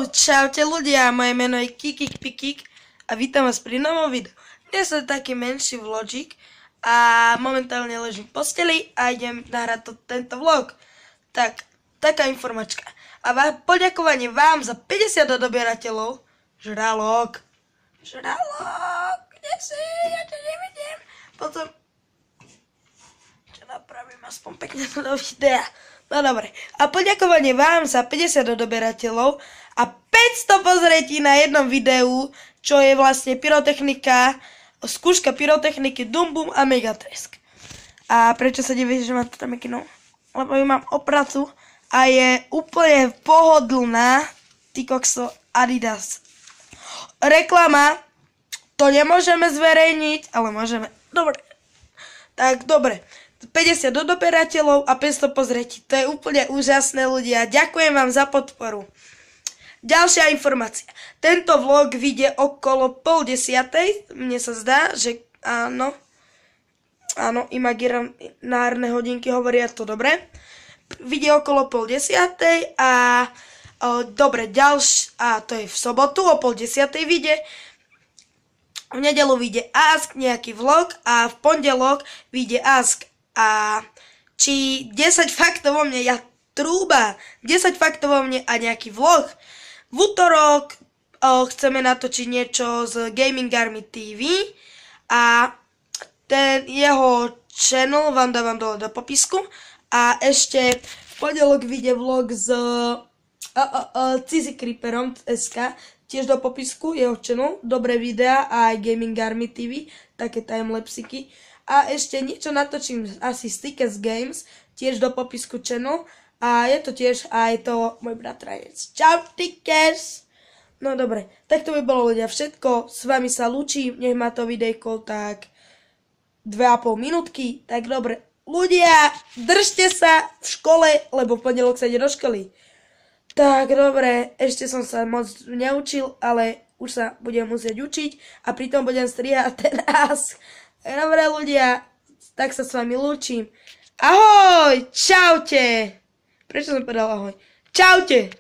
Čaute ľudia, moje meno je Kikik Pikik a vítam vás pri novom videu. Dnes je taký menší vlogík a momentálne ležím v posteli a idem nahrať tento vlog. Tak, taká informačka. A poďakovanie vám za 50 odoberateľov. Žralok, kde si? Ja ťa nevidím. Potom, čo napravím aspoň pekne do videa. No dobre. A poďakovanie vám za 50 odoberateľov a 500 pozretí na jednom videu, čo je vlastne pyrotechnika, skúška pyrotechniky Dum Bum a Megatresk. A prečo sa divíš, že mám to tam mikinu? Lebo ju mám opracu a je úplne pohodlná. Ty kokso, Adidas. Reklama, to nemôžeme zverejniť, ale môžeme. Dobre. Tak, dobre. 50 odoberateľov a 500 pozretí. To je úplne úžasné, ľudia. Ďakujem vám za podporu. Ďalšia informácia. Tento vlog vyjde okolo 9:30. Mne sa zdá, že áno. Áno, imaginárne hodinky hovoria to dobre. Vyjde okolo 9:30 a dobre, a to je v sobotu o 9:30 vyjde. V nedeľu vyjde Ask, nejaký vlog a v pondelok vyjde Ask. A či 10 faktov o mne, ja trúba, 10 faktov o mne a nejaký vlog. V útorok chceme natočiť niečo z Gaming Army TV a ten jeho channel vám dávam dole do popisku. A ešte v pondelok vyjde vlog s Cizi Creeperom SK, tiež do popisku jeho channel, dobré videá a aj Gaming Army TV, také timelapsiky. A ešte niečo natočím asi Stickers Games, tiež do popisku channel. A je to tiež aj to môj bratranec. Čau, Stickers! No dobre, tak to by bolo ľudia všetko. S vami sa lúčim, nech má to videjko tak 2,5 minútky. Tak dobre, ľudia, držte sa v škole, lebo v pondelok sa ide do školy. Tak dobre, ešte som sa moc neučil, ale už sa budem musieť učiť a pritom budem strihať ten Ask. Dobre ľudia, tak sa s vami lúčim. Ahoj, čaute. Prečo som povedal ahoj? Čaute.